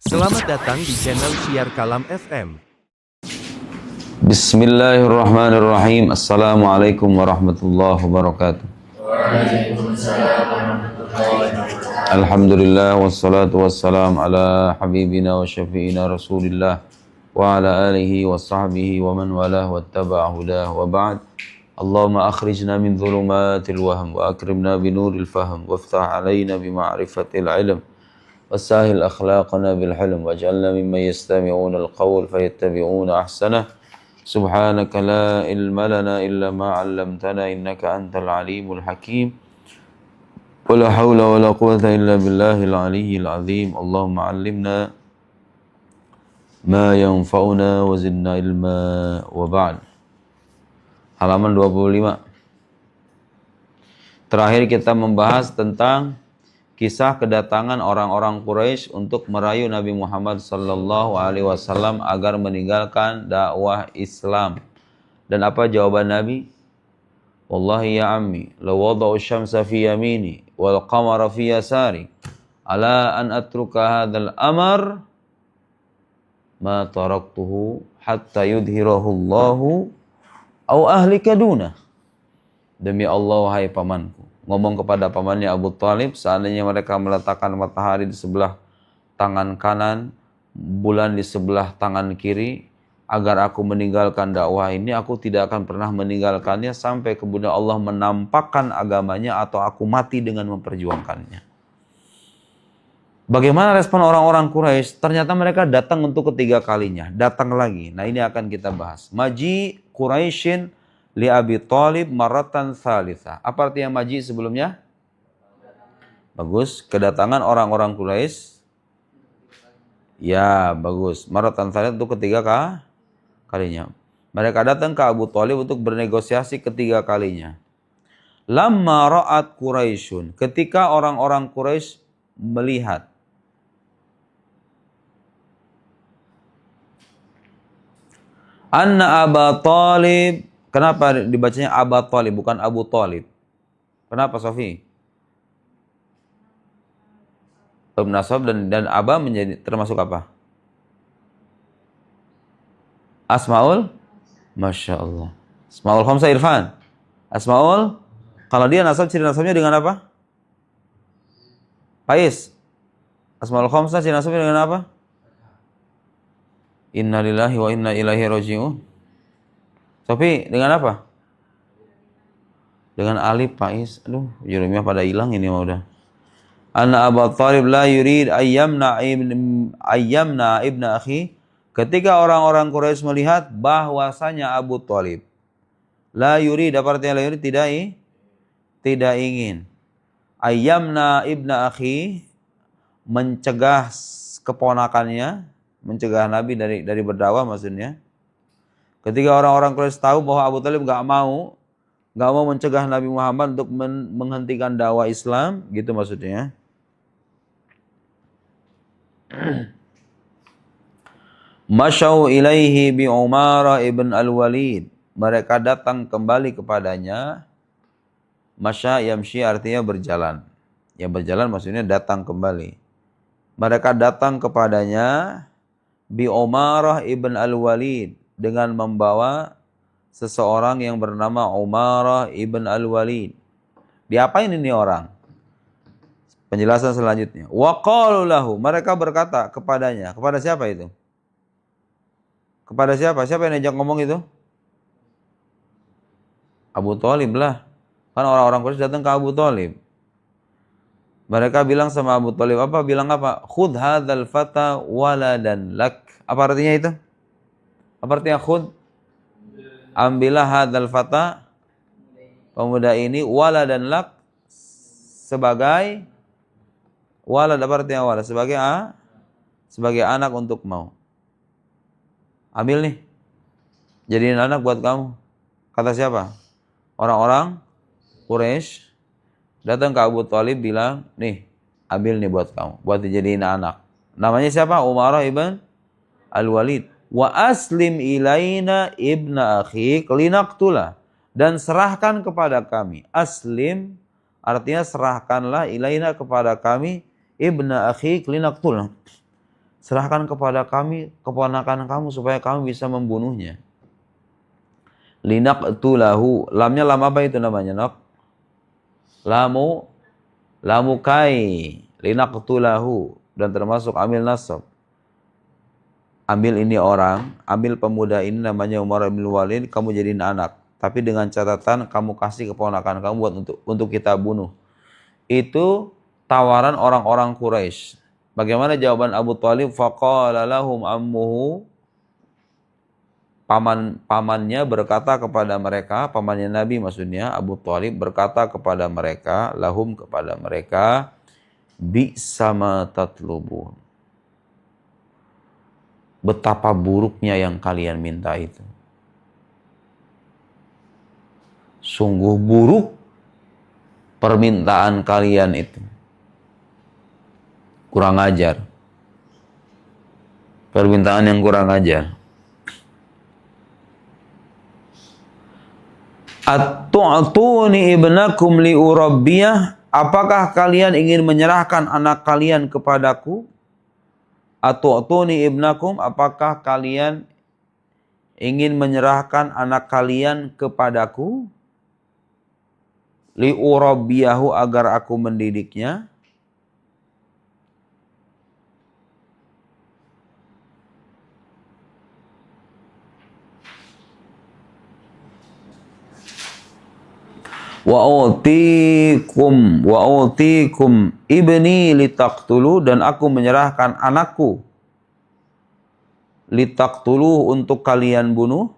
Selamat datang di channel Syiar Kalam FM. Bismillahirrahmanirrahim. Assalamualaikum warahmatullahi wabarakatuh. Alhamdulillah wassalatu wassalam ala habibina wa syafi'ina Rasulillah wa ala alihi wa sahbihi wa man walah wattaba'a hudah wa ba'd. Allahumma akhrijna min dhulumatil wahm wa akrimna binuril fahm waftah alaina bima'rifatil ilm wasahil akhlaqana bil hilm waj'alna mimman yastami'una al-qawl fayattabi'una ahsanah. Subhanaka la ilma lana illa ma 'allamtana innaka antal alimul hakim. Wala haula wala quwwata illa billahil aliyyil azim. Allahumma 'allimna ma yanfa'una wa zidna ilma wa ba'd. Halaman 25. Terakhir kita membahas tentang kisah kedatangan orang-orang Quraisy untuk merayu Nabi Muhammad sallallahu alaihi wasallam agar meninggalkan dakwah Islam. Dan apa jawaban Nabi? Wallahi ya ammi, law wada'u syamsa fi yamini wal qamara fi yasari ala an atruka hadzal amr ma taraktuhu hatta yudhhirahu Allahu aw ahlika duna. Demi Allah wahai pamanku, ngomong kepada pamannya Abu Thalib, seandainya mereka meletakkan matahari di sebelah tangan kanan, bulan di sebelah tangan kiri, agar aku meninggalkan dakwah ini, aku tidak akan pernah meninggalkannya sampai kemudian Allah menampakkan agamanya atau aku mati dengan memperjuangkannya. Bagaimana respon orang-orang Quraisy? Ternyata mereka datang untuk ketiga kalinya, datang lagi. Nah, ini akan kita bahas. Maji Quraisyin li Abi Thalib maratan thalitha. Apa artinya maji sebelumnya? Bagus. Kedatangan orang-orang Quraisy. Ya, bagus. Maratan thalitha itu ketiga kalinya. Mereka datang ke Abu Thalib untuk bernegosiasi ketiga kalinya. Lamma ra'at Quraisyun. Ketika orang-orang Quraisy melihat. Anna Aba Thalib. Kenapa dibacanya Aba Thalib bukan Abu Thalib? Kenapa Sofi? Nasab dan Aba menjadi termasuk apa? Asmaul? Masya Allah. Asmaul Khamsah Irfan. Asmaul? Kalau dia nasab, ciri nasabnya dengan apa? Faiz. Asmaul Khamsah, ciri nasabnya dengan apa? Inna lillahi wa inna ilaihi raji'un. Sofi, dengan apa? Dengan alif, Faiz. Aduh, jurumnya pada hilang ini mah udah. Anna Abu Thalib la yurid ayyamna ibn akhi. Ketika orang-orang Quraisy melihat bahwasanya Abu Thalib la yurid, apa artinya la yurid? Tidak ingin. Ayyamna ibn akhi, mencegah keponakannya, mencegah Nabi dari berdakwah maksudnya. Ketika orang-orang Quraisy tahu bahwa Abu Thalib gak mau mencegah Nabi Muhammad untuk menghentikan dakwah Islam, gitu maksudnya. Masyau ilaihi bi Umar ibn al-Walid. Mereka datang kembali kepadanya. Masya yamshi artinya berjalan. Ya, berjalan maksudnya datang kembali. Mereka datang kepadanya bi Umar ibn al-Walid dengan membawa seseorang yang bernama Umar ibn al-Walid. Diapain ini orang? Penjelasan selanjutnya. Wa qalu lahu, mereka berkata kepadanya. Kepada siapa itu? Kepada siapa? Siapa yang ajak ngomong itu? Abu Thalib lah. Kan orang-orang Quraisy datang ke Abu Thalib. Mereka bilang sama Abu Thalib apa? Bilang apa? Khudh hadzal fata waladan lak. Apa artinya itu? Apa artinya khudh? Ambillah hadzal fata, pemuda ini, waladan lak, sebagai walad. Apa artinya walad? Sebagai anak untuk mau. Ambil nih, jadiin anak buat kamu. Kata siapa? Orang-orang Quraisy datang ke Abu Thalib bilang, nih, ambil nih buat kamu, buat dijadiin anak. Namanya siapa? Umar ibn al-Walid. Wa aslim ilaina ibna akhik linaqtula, dan serahkan kepada kami. Aslim artinya serahkanlah ilaina kepada kami ibna akhik linaqtula, serahkan kepada kami keponakan kamu supaya kami bisa membunuhnya. Linaqtulahu, lamnya lam apa itu namanya, Nok? Lamu kai, linaqtulahu, dan termasuk amil nasab. Ambil ini orang, ambil pemuda ini namanya Umar bin Walid, kamu jadiin anak. Tapi dengan catatan kamu kasih keponakan kamu buat untuk kita bunuh. Itu tawaran orang-orang Quraisy. Bagaimana jawaban Abu Thalib? Faqala lahum ammuhu, pamannya berkata kepada mereka, pamannya Nabi maksudnya, Abu Thalib berkata kepada mereka, lahum kepada mereka, bi'sa ma tatlubun. Betapa buruknya yang kalian minta itu. Sungguh buruk permintaan kalian itu. Kurang ajar. Permintaan yang kurang ajar. At-tu'tuni ibnakum li urabbiyah, apakah kalian ingin menyerahkan anak kalian kepadaku? At-tu'tuni ibnakum, apakah kalian ingin menyerahkan anak kalian kepadaku? Li urabbiyahu, agar aku mendidiknya. Wa utikum ibni litaqtulu, dan aku menyerahkan anakku litaqtulu, untuk kalian bunuh.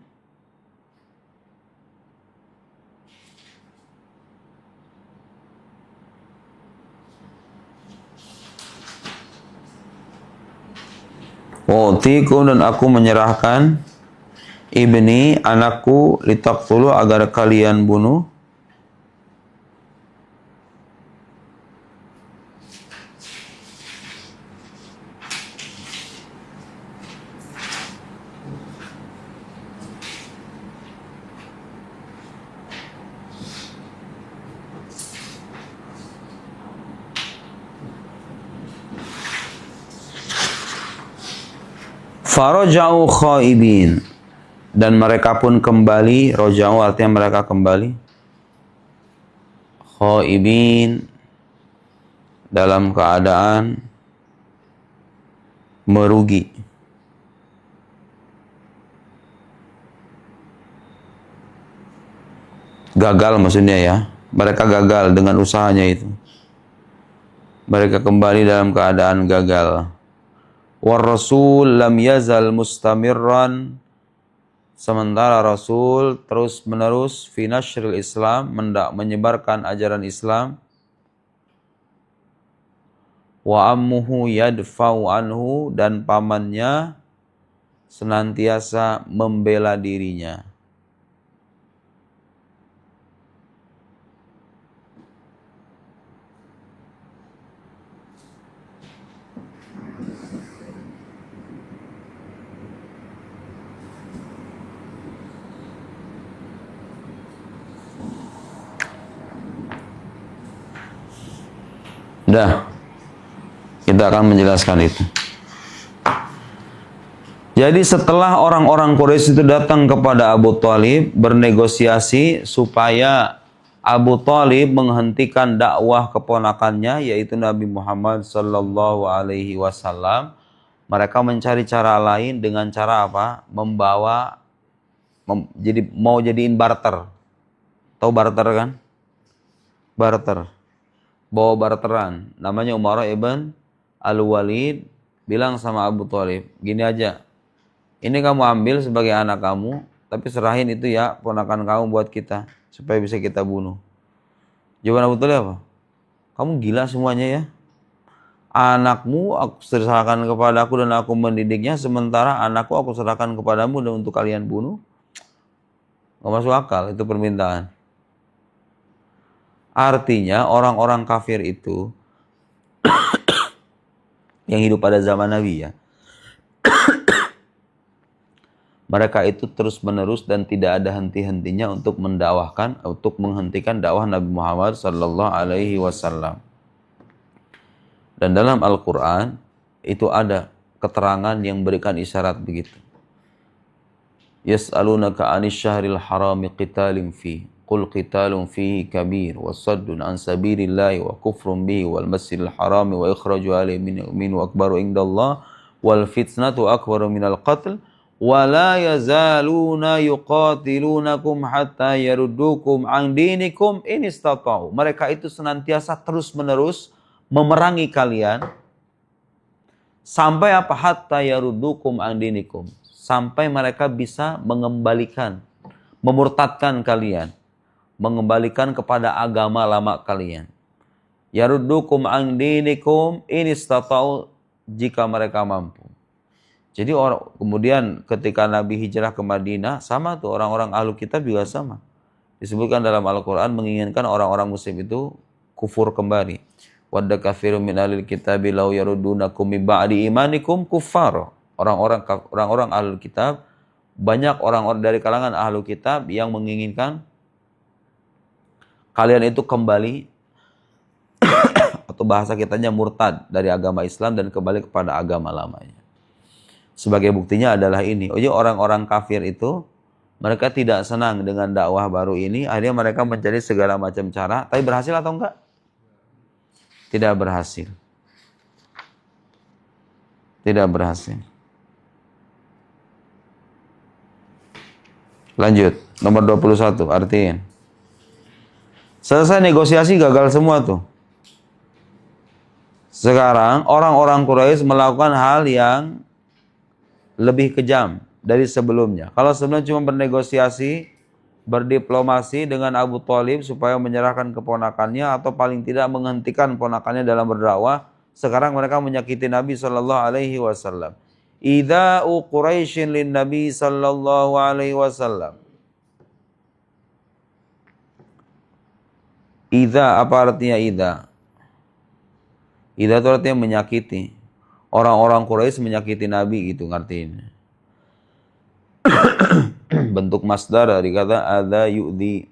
Wa utikum, dan aku menyerahkan ibni, anakku, litaqtulu, agar kalian bunuh. Faraja'u khaibin, dan mereka pun kembali. Roja'u artinya mereka kembali. Khaibin, dalam keadaan merugi. Gagal maksudnya ya. Mereka gagal dengan usahanya itu. Mereka kembali dalam keadaan gagal. War rasul lam yazal mustamirran, sementara Rasul terus menerus fi nashril Islam, menyebarkan ajaran Islam. Wa ammuhu yadfa'u anhu, dan pamannya senantiasa membela dirinya. Dah, kita akan menjelaskan itu. Jadi setelah orang-orang Quraisy itu datang kepada Abu Thalib bernegosiasi supaya Abu Thalib menghentikan dakwah keponakannya, yaitu Nabi Muhammad sallallahu alaihi wasallam, mereka mencari cara lain dengan cara apa? Mau jadiin barter. Tahu barter kan? Barter. Bawa barteran, namanya Umar ibn Al-Walid, bilang sama Abu Thalib, gini aja, ini kamu ambil sebagai anak kamu, tapi serahin itu ya ponakan kamu buat kita, supaya bisa kita bunuh. Jawaban Abu Thalib apa? Kamu gila semuanya ya? Anakmu aku serahkan kepadaku dan aku mendidiknya, sementara anakku aku serahkan kepadamu dan untuk kalian bunuh? Gak masuk akal itu permintaan. Artinya orang-orang kafir itu yang hidup pada zaman Nabi ya, mereka itu terus menerus dan tidak ada henti-hentinya untuk mendakwahkan, untuk menghentikan dakwah Nabi Muhammad sallallahu alaihi wasallam. Dan dalam Al-Quran itu ada keterangan yang berikan isyarat begitu. Yas'alunaka 'anis syahril harami qitalin fi qul qitalun fihi kabir wa saddun an sabilillahi wa kufrun bihi wal masjidil harami wa ikhraju ahlihi minhu akbaru indallah wal fitnatu akbaru minal qatl wa la yazaluna yuqatilunakum hatta yaruddukum an dinikum in istata'u. Mereka itu senantiasa terus-menerus memerangi kalian sampai apa? Hatta yaruddukum an dinikum, sampai mereka bisa mengembalikan, memurtadkan kalian, mengembalikan kepada agama lama kalian. Yaruddukum an dinikum in istata'u, jika mereka mampu. Jadi kemudian ketika Nabi hijrah ke Madinah, sama tuh orang-orang ahlu kitab juga sama. Disebutkan dalam Al-Quran menginginkan orang-orang muslim itu kufur kembali. Wadda katsirun min ahlil kitabi law yaruddunakum min ba'di imanikum kuffar. Orang-orang ahlu kitab, banyak orang-orang dari kalangan ahlu kitab yang menginginkan kalian itu kembali atau bahasa kitanya murtad dari agama Islam dan kembali kepada agama lamanya. Sebagai buktinya adalah ini. Jadi orang-orang kafir itu mereka tidak senang dengan dakwah baru ini, akhirnya mereka mencari segala macam cara, tapi berhasil atau enggak? Tidak berhasil. Tidak berhasil. Lanjut, nomor 21, artiin. Selesai negosiasi, gagal semua tuh. Sekarang orang-orang Quraisy melakukan hal yang lebih kejam dari sebelumnya. Kalau sebelumnya cuma bernegosiasi, berdiplomasi dengan Abu Thalib supaya menyerahkan keponakannya atau paling tidak menghentikan ponakannya dalam berdakwah, sekarang mereka menyakiti Nabi sallallahu alaihi wasallam. Idza'u Quraisyin lin Nabi sallallahu alaihi wasallam. Idza, apa artinya idza? Idza itu artinya menyakiti. Orang-orang Quraisy menyakiti Nabi gitu ngartinya. Bentuk masdar dari kata adza yu'dhi.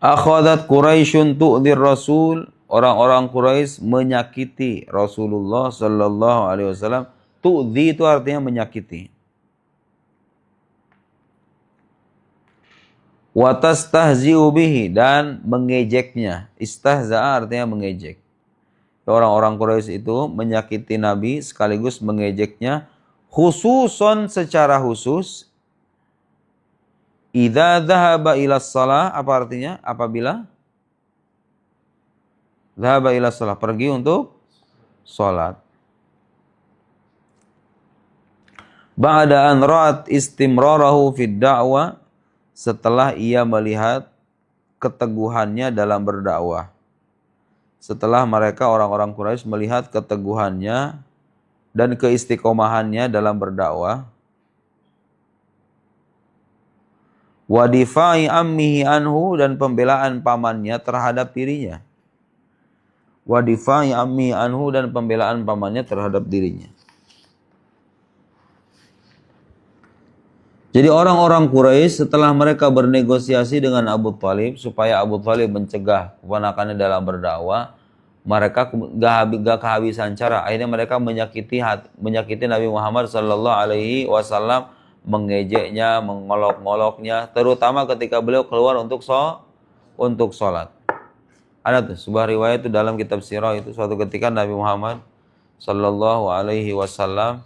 Akhadat Quraisyun tu'dhir Rasul. Orang-orang Quraisy menyakiti Rasulullah sallallahu alaihi wasallam. Tu'dhi itu artinya menyakiti. Wa tastahzi'u bihi, dan mengejeknya. Istahza'a artinya mengejek. Orang-orang Quraisy itu menyakiti Nabi sekaligus mengejeknya, khususon secara khusus. Idza dhahaba ila shalah, apa artinya? Apabila dhahaba ila shalah, pergi untuk salat. Ba'da an ra'at istimrarahu fid da'wah, setelah ia melihat keteguhannya dalam berdakwah. Setelah mereka orang-orang Quraisy melihat keteguhannya dan keistiqomahannya dalam berdakwah. Wa difa'i ammihi anhu, dan pembelaan pamannya terhadap dirinya. Wa difa'i ammihi anhu, dan pembelaan pamannya terhadap dirinya. Jadi orang-orang Quraisy setelah mereka bernegosiasi dengan Abu Thalib supaya Abu Thalib mencegah keponakannya dalam berdakwah, mereka gak kehabisan cara. Akhirnya mereka menyakiti Nabi Muhammad sallallahu alaihi wasallam, mengejeknya, mengolok-ngoloknya, terutama ketika beliau keluar untuk sholat. Ada tuh sebuah riwayat itu dalam kitab sirah, itu suatu ketika Nabi Muhammad sallallahu alaihi wasallam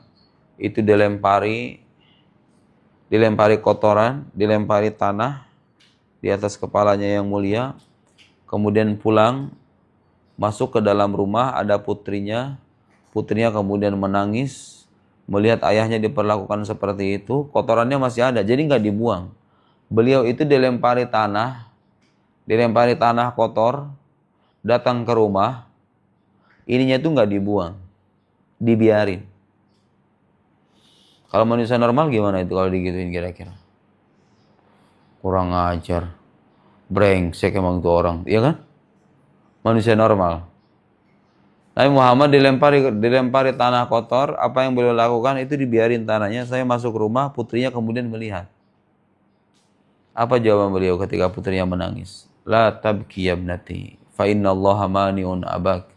itu dilempari kotoran, dilempari tanah di atas kepalanya yang mulia, kemudian pulang, masuk ke dalam rumah, ada putrinya kemudian menangis, melihat ayahnya diperlakukan seperti itu, kotorannya masih ada, jadi nggak dibuang. Beliau itu dilempari tanah kotor, datang ke rumah, ininya itu nggak dibuang, dibiarin. Kalau manusia normal gimana itu kalau digituin kira-kira? Kurang ajar. Brengsek emang itu orang, iya kan? Manusia normal. Nabi Muhammad dilempari tanah kotor, apa yang beliau lakukan itu dibiarin tanahnya. Saya masuk rumah, putrinya kemudian melihat. Apa jawaban beliau ketika putrinya menangis? La tabki ya ibnati, fa innallaha mani'un abak.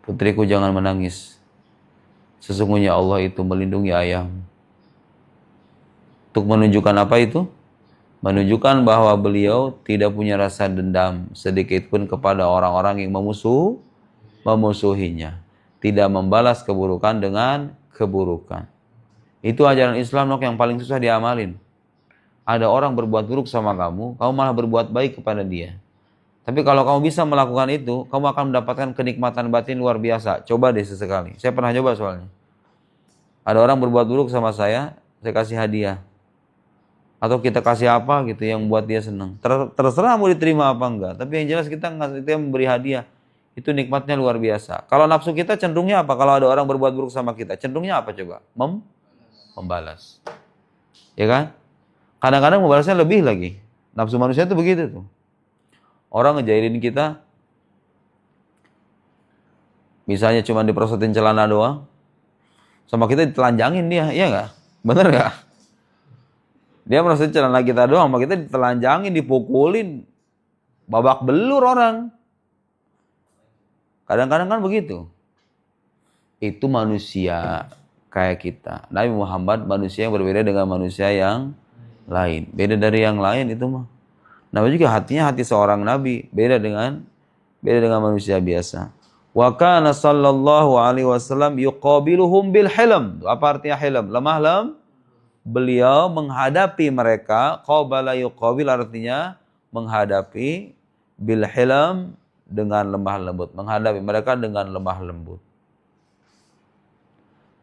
putriku jangan menangis. Sesungguhnya Allah itu melindungi ayahmu. Untuk menunjukkan apa itu? Menunjukkan bahwa beliau tidak punya rasa dendam sedikit pun kepada orang-orang yang memusuhinya. Tidak membalas keburukan dengan keburukan. Itu ajaran Islam yang paling susah diamalin. Ada orang berbuat buruk sama kamu, kamu malah berbuat baik kepada dia. Tapi kalau kamu bisa melakukan itu, kamu akan mendapatkan kenikmatan batin luar biasa. Coba deh sesekali. Saya pernah coba soalnya. Ada orang berbuat buruk sama saya kasih hadiah. Atau kita kasih apa gitu yang buat dia senang. Terserah mau diterima apa enggak. Tapi yang jelas kita memberi hadiah. Itu nikmatnya luar biasa. Kalau nafsu kita cenderungnya apa? Kalau ada orang berbuat buruk sama kita, cenderungnya apa coba? Membalas. Ya kan? Kadang-kadang membalasnya lebih lagi. Nafsu manusia itu begitu tuh. Orang ngejailin kita, misalnya cuma diprosotin celana doang, sama kita ditelanjangin dia, iya nggak? Bener nggak? Dia prosotin celana kita doang, sama kita ditelanjangin, dipukulin, babak belur orang. Kadang-kadang kan begitu. Itu manusia kayak kita. Nabi Muhammad manusia yang berbeda dengan manusia yang lain. Beda dari yang lain itu mah. Nabi juga hatinya hati seorang nabi, beda dengan manusia biasa. Wa kana sallallahu alaihi wasallam yuqabiluhum bil hilm. Apa artinya hilm? Lemah lem. Beliau menghadapi mereka, qabala yuqabil artinya menghadapi, bil hilm dengan lemah lembut, menghadapi mereka dengan lemah lembut.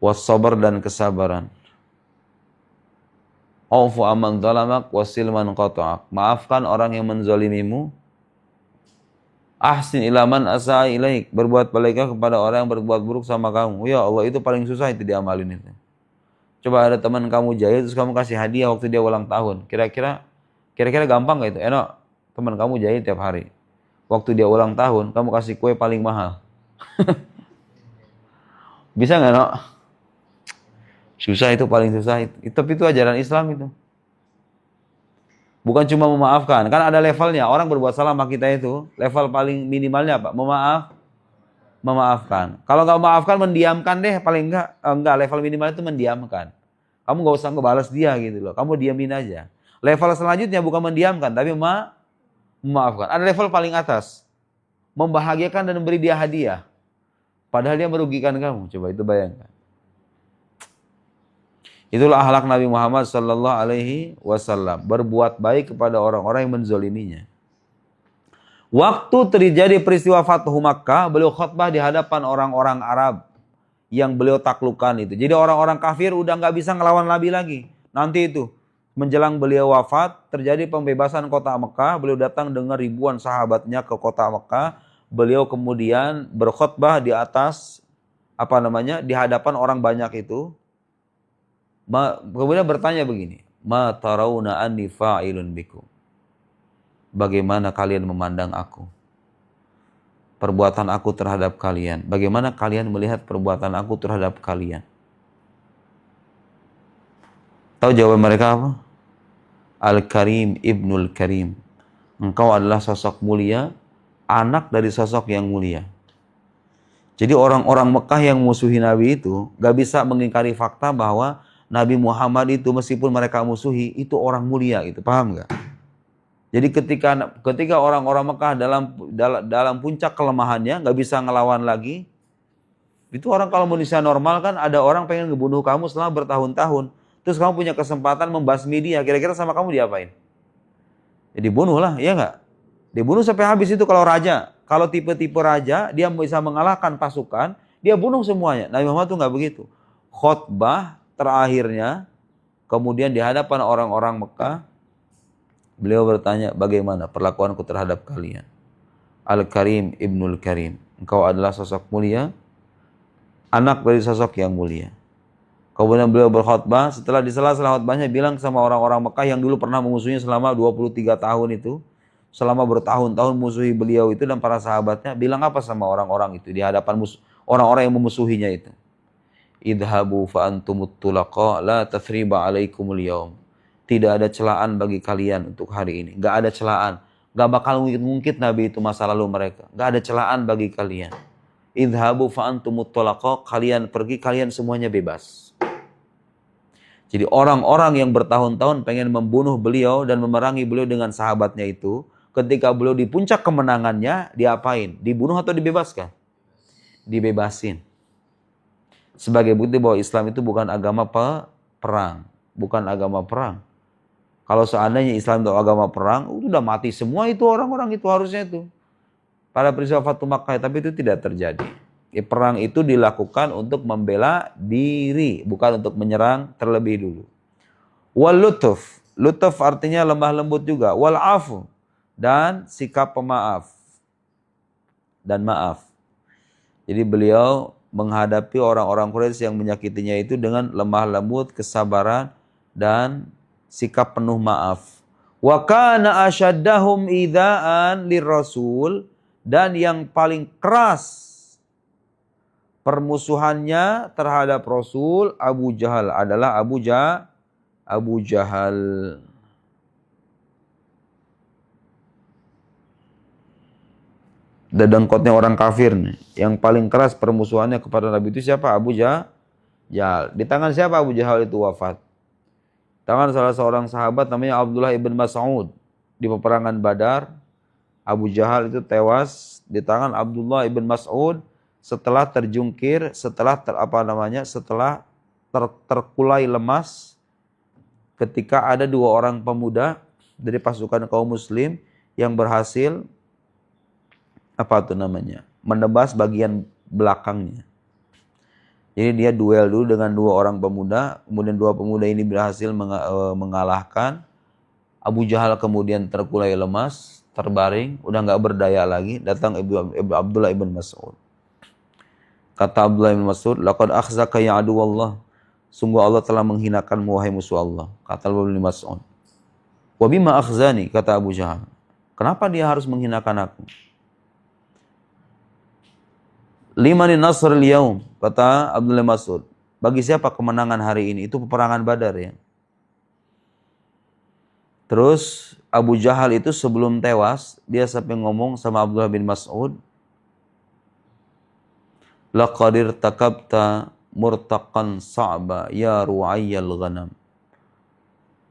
Was sabar dan kesabaran. Aufu amman zalamak wasil man qata'ak. Maafkan orang yang menzalimimu. Ahsin ilaman asa ilaik. Berbuat baiklah kepada orang yang berbuat buruk sama kamu. Ya Allah, itu paling susah itu diamalin itu. Coba ada teman kamu jahil terus kamu kasih hadiah waktu dia ulang tahun. Kira-kira gampang gak itu? Enak. Teman kamu jahil tiap hari. Waktu dia ulang tahun, kamu kasih kue paling mahal. Bisa gak, no? Susah, itu paling susah itu. Tapi itu ajaran Islam itu. Bukan cuma memaafkan, kan ada levelnya. Orang berbuat salah sama kita itu, level paling minimalnya apa? Memaafkan. Kalau nggak memaafkan, mendiamkan deh paling enggak level minimal itu mendiamkan. Kamu nggak usah ngebalas dia gitu loh. Kamu diamin aja. Level selanjutnya bukan mendiamkan, tapi memaafkan. Ada level paling atas. Membahagiakan dan memberi dia hadiah. Padahal dia merugikan kamu. Coba itu bayangkan. Itulah akhlak Nabi Muhammad sallallahu alaihi wasallam, berbuat baik kepada orang-orang yang menzoliminya. Waktu terjadi peristiwa Fathu Makkah, beliau khutbah di hadapan orang-orang Arab yang beliau taklukkan itu. Jadi orang-orang kafir udah nggak bisa ngelawan Nabi lagi. Nanti itu menjelang beliau wafat terjadi pembebasan kota Makkah. Beliau datang dengan ribuan sahabatnya ke kota Makkah. Beliau kemudian berkhutbah di atas di hadapan orang banyak itu. Kemudian bertanya begini, ma tarawna anni fa'ilun bikum. Bagaimana kalian memandang aku? Perbuatan aku terhadap kalian. Bagaimana kalian melihat perbuatan aku terhadap kalian? Tahu jawaban mereka apa? Al-Karim ibnul Karim. Engkau adalah sosok mulia, anak dari sosok yang mulia. Jadi orang-orang Mekah yang musuhi Nabi itu gak bisa mengingkari fakta bahwa Nabi Muhammad itu meskipun mereka musuhi, itu orang mulia gitu, paham nggak? Jadi ketika orang-orang Mekah dalam puncak kelemahannya, nggak bisa ngelawan lagi, itu orang kalau manusia normal kan ada orang pengen ngebunuh kamu selama bertahun-tahun, terus kamu punya kesempatan membasmi dia, kira-kira sama kamu diapain? Ya dibunuh lah, iya nggak? Dibunuh sampai habis itu kalau raja. Kalau tipe-tipe raja, dia bisa mengalahkan pasukan, dia bunuh semuanya. Nabi Muhammad tuh nggak begitu. Khutbah terakhirnya, kemudian di hadapan orang-orang Mekah, beliau bertanya, bagaimana perlakuanku terhadap kalian? Al-Karim ibnul Karim. Engkau adalah sosok mulia, anak dari sosok yang mulia. Kemudian beliau berkhutbah, setelah di sela-sela khutbahnya bilang sama orang-orang Mekah yang dulu pernah memusuhinya selama 23 tahun itu, selama bertahun-tahun musuhi beliau itu dan para sahabatnya, bilang apa sama orang-orang itu di hadapan orang-orang yang memusuhinya itu? Idhabu fa antumut tulaqa la tathriba alaikumul yaum. Tidak ada celaan bagi kalian untuk hari ini. Gak ada celaan. Gak bakal mungkin Nabi itu masa lalu mereka. Gak ada celaan bagi kalian. idhabu fa antumut thalaqa, kalian pergi, kalian semuanya bebas. Jadi orang-orang yang bertahun-tahun pengen membunuh beliau dan memerangi beliau dengan sahabatnya itu, ketika beliau di puncak kemenangannya, diapain? Dibunuh atau dibebaskan? Dibebasin. Sebagai bukti bahwa Islam itu bukan agama perang, bukan agama perang. Kalau seandainya Islam itu agama perang, udah mati semua itu orang-orang itu harusnya itu. Pada peristiwa Fatu Makkah, tapi itu tidak terjadi. Perang itu dilakukan untuk membela diri, bukan untuk menyerang terlebih dulu. Wal lutuf, lutuf artinya lemah lembut juga. Wal afu, dan sikap pemaaf dan maaf. Jadi beliau menghadapi orang-orang Quraisy yang menyakitinya itu dengan lemah lembut, kesabaran, dan sikap penuh maaf. Wa kana asyaddahum idza'an lirrasul, dan yang paling keras permusuhannya terhadap Rasul, Abu Jahal adalah Abu Jahal. Dedengkotnya orang kafir nih. Yang paling keras permusuhannya kepada Nabi itu siapa? Abu Jahal. Di tangan siapa Abu Jahal itu wafat? Tangan salah seorang sahabat namanya Abdullah ibn Mas'ud. Di peperangan Badar, Abu Jahal itu tewas di tangan Abdullah ibn Mas'ud setelah terjungkir, setelah terkulai lemas ketika ada 2 orang pemuda dari pasukan kaum muslim yang berhasil menebas bagian belakangnya. Jadi dia duel dulu dengan 2 orang pemuda, kemudian 2 pemuda ini berhasil mengalahkan. Abu Jahal kemudian terkulai lemas, terbaring, udah nggak berdaya lagi. Datang Abdullah ibn Mas'ud. Kata Abdullah ibn Mas'ud, laqad akhzaka ya aduwallah. Sungguh Allah telah menghinakanmu wahai musuh Allah. Kata Abdullah ibn Mas'ud. Wa bima akhzani, kata Abu Jahal. Kenapa dia harus menghinakan aku? Limanin nasr al-yaum, kata Abdullah Mas'ud. Bagi siapa kemenangan hari ini? Itu peperangan Badar ya. Terus Abu Jahal itu sebelum tewas, dia sampai ngomong sama Abdullah bin Mas'ud, laqadir takabta murtaqan sa'ba ya ru'ayyal ghanam.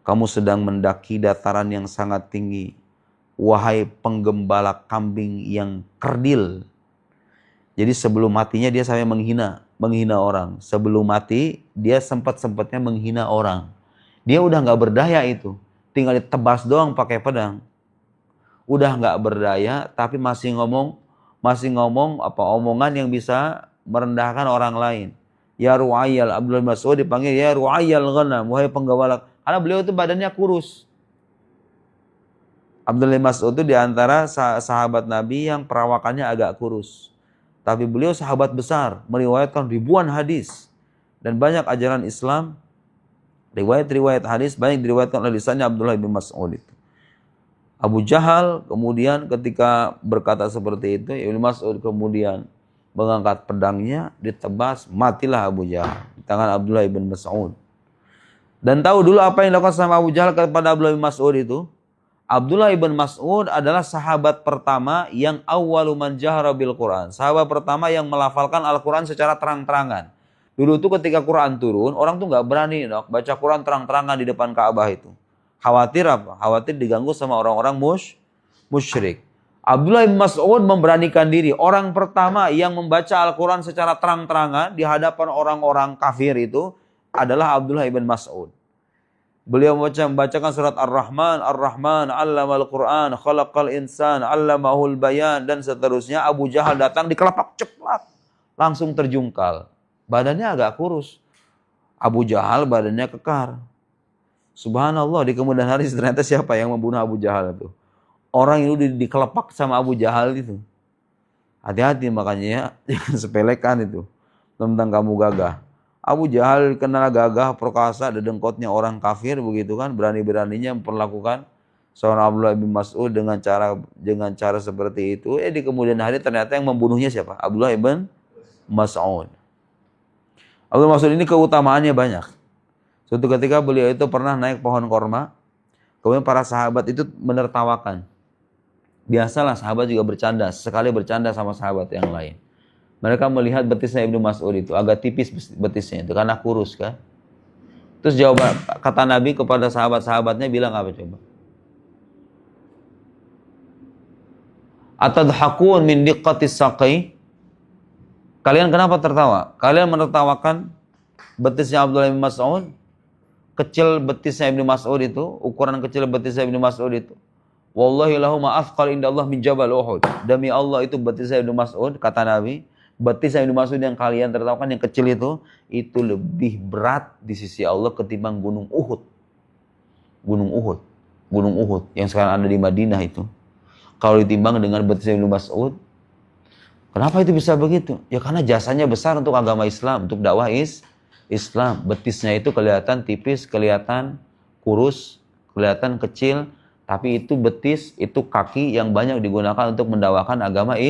Kamu sedang mendaki dataran yang sangat tinggi, wahai penggembala kambing yang kerdil. Jadi sebelum matinya dia sampai menghina orang. Sebelum mati dia sempat-sempatnya menghina orang. Dia udah nggak berdaya itu, tinggal ditebas doang pakai pedang. Udah nggak berdaya, tapi masih ngomong omongan yang bisa merendahkan orang lain. Ya Ru'ayyal, Abdullah Mas'ud dipanggil ya Ru'ayyal ghanam, wahai penggembala. Karena beliau itu badannya kurus. Abdullah Mas'ud itu diantara sahabat Nabi yang perawakannya agak kurus. Tapi beliau sahabat besar, meriwayatkan ribuan hadis. Dan banyak ajaran Islam, riwayat-riwayat hadis, banyak diriwayatkan oleh lisannya Abdullah bin Mas'ud itu. Abu Jahal kemudian ketika berkata seperti itu, Ibnu Mas'ud kemudian mengangkat pedangnya, ditebas, matilah Abu Jahal di tangan Abdullah bin Mas'ud. Dan tahu dulu apa yang dilakukan sama Abu Jahal kepada Abdullah bin Mas'ud itu? Abdullah ibn Mas'ud adalah sahabat pertama yang awwalu man jahara bil Quran. Sahabat pertama yang melafalkan Al-Quran secara terang-terangan. Dulu tuh ketika Quran turun, orang tuh nggak berani baca Quran terang-terangan di depan Ka'bah itu. Khawatir apa? Khawatir diganggu sama orang-orang musyrik. Abdullah ibn Mas'ud memberanikan diri. Orang pertama yang membaca Al-Quran secara terang-terangan di hadapan orang-orang kafir itu adalah Abdullah ibn Mas'ud. Beliau membacakan surat Ar-Rahman, Allamal Quran, Khalaqal Insan, Allamahul Bayan, dan seterusnya. Abu Jahal datang dikelepak ceplak, langsung terjungkal. Badannya agak kurus. Abu Jahal badannya kekar. Subhanallah, di kemudian hari ternyata siapa yang membunuh Abu Jahal itu? Orang itu dikelepak sama Abu Jahal itu. Hati-hati makanya, jangan sepelekan itu tentang kamu gagah. Abu Jahal kenal gagah, perkasa, dedengkotnya orang kafir begitu kan, berani-beraninya memperlakukan seorang Abdullah bin Mas'ud dengan cara seperti itu. Di kemudian hari ternyata yang membunuhnya siapa? Abdullah bin Mas'ud. Abdullah Mas'ud ini keutamaannya banyak. Suatu ketika beliau itu pernah naik pohon korma, kemudian para sahabat itu menertawakan. Biasalah sahabat juga bercanda, sekali bercanda sama sahabat yang lain. Mereka melihat betisnya Ibnu Mas'ud itu agak tipis betisnya itu karena kurus kan. Terus jawaban kata Nabi kepada sahabat-sahabatnya bilang apa coba? Atadhakun min diqqatis saqai? Kalian kenapa tertawa? Kalian menertawakan betisnya Abdullah bin Mas'ud? Kecil betisnya Ibnu Mas'ud itu, ukuran kecil betisnya Ibnu Mas'ud itu. Wallahi lahu ma'afqal indallah min jabal Uhud. Demi Allah itu betisnya Ibnu Mas'ud, kata Nabi. Betisnya Ibnu Mas'ud yang kalian tertawakan yang kecil itu lebih berat di sisi Allah ketimbang gunung Uhud. Gunung Uhud. Gunung Uhud yang sekarang ada di Madinah itu. Kalau ditimbang dengan betisnya Ibnu Mas'ud, kenapa itu bisa begitu? Ya karena jasanya besar untuk agama Islam, untuk dakwah Islam. Betisnya itu kelihatan tipis, kelihatan kurus, kelihatan kecil, tapi itu betis, itu kaki yang banyak digunakan untuk mendakwakan agama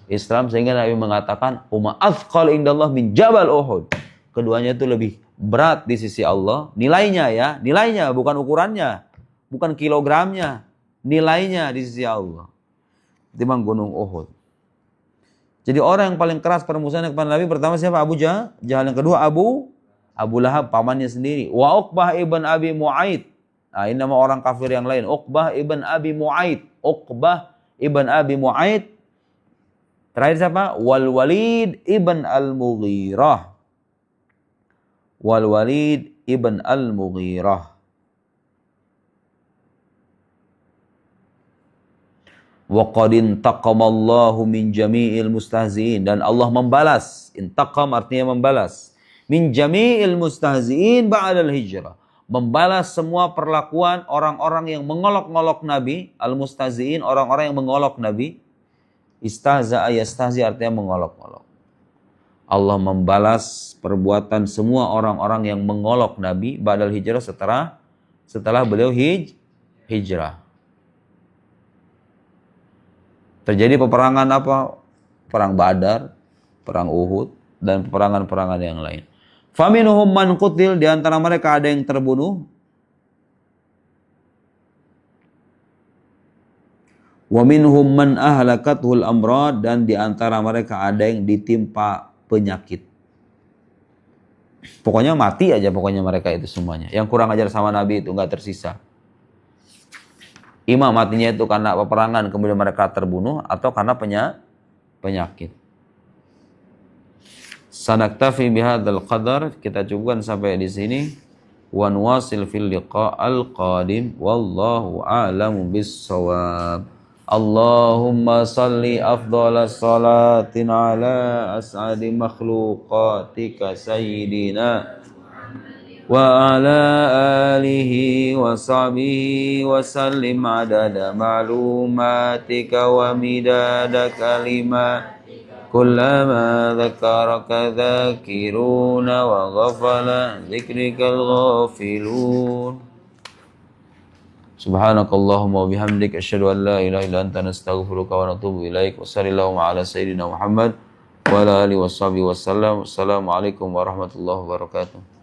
Islam, sehingga Nabi mengatakan huma athqal indallah min jabal Uhud. Keduanya itu lebih berat di sisi Allah, nilainya ya, nilainya bukan ukurannya, bukan kilogramnya, nilainya di sisi Allah. Ketimbang gunung Uhud. Jadi orang yang paling keras permusuhannya kepada Nabi pertama siapa? Abu Jahal. Yang kedua Abu Lahab, pamannya sendiri. Wa Uqbah ibn Abi Mu'aid. Nah, ini nama orang kafir yang lain. Uqbah ibn Abi Mu'aid. Uqbah ibn Abi Mu'aid. Terakhir siapa? Wal Walid ibn Al-Mughirah. Wal Walid ibn Al-Mughirah. Wa qad intaqamallahu min jami'il mustahzi'in, dan Allah membalas. Intaqam artinya membalas. Min jami'il mustahzi'in ba'dal hijrah. Membalas semua perlakuan orang-orang yang mengolok-ngolok Nabi. Al-mustahzi'in, orang-orang yang mengolok Nabi. Istahza'a yastahzi artinya mengolok-ngolok. Allah membalas perbuatan semua orang-orang yang mengolok Nabi ba'dal hijrah setelah beliau hijrah. Terjadi peperangan apa? Perang Badar, perang Uhud, dan peperangan-perangan yang lain. Faminuhum man qutil, di antara mereka ada yang terbunuh. Wa minhum man ahlakathul amrad, dan di antara mereka ada yang ditimpa penyakit. Pokoknya mati aja pokoknya mereka itu semuanya. Yang kurang ajar sama Nabi itu enggak tersisa. Imam matinya itu karena peperangan kemudian mereka terbunuh atau karena penyakit. Sanaktafi bihadzal qadar, kita cukupkan sampai di sini. Wa nuwasil fil liqa'al qadim wallahu a'lamu bis-shawab. Allahumma salli afdhalas salatin ala as'adi makhluqatika sayyidina wa ala alihi wa sahbihi wa sallim adada ma'lumatika wa midada kalimatika kullama dzakaraka dzakiruna wa ghafala dzikrikal ghafilun. Subhanakallahumma wa bihamdika asyhadu an la ilaha illa anta nastaghfiruka wa natubu ilaik. Wa sallallahu ala sayyidina Muhammad wa ala alihi washabihi wasallam. Assalamualaikum warahmatullahi wabarakatuh.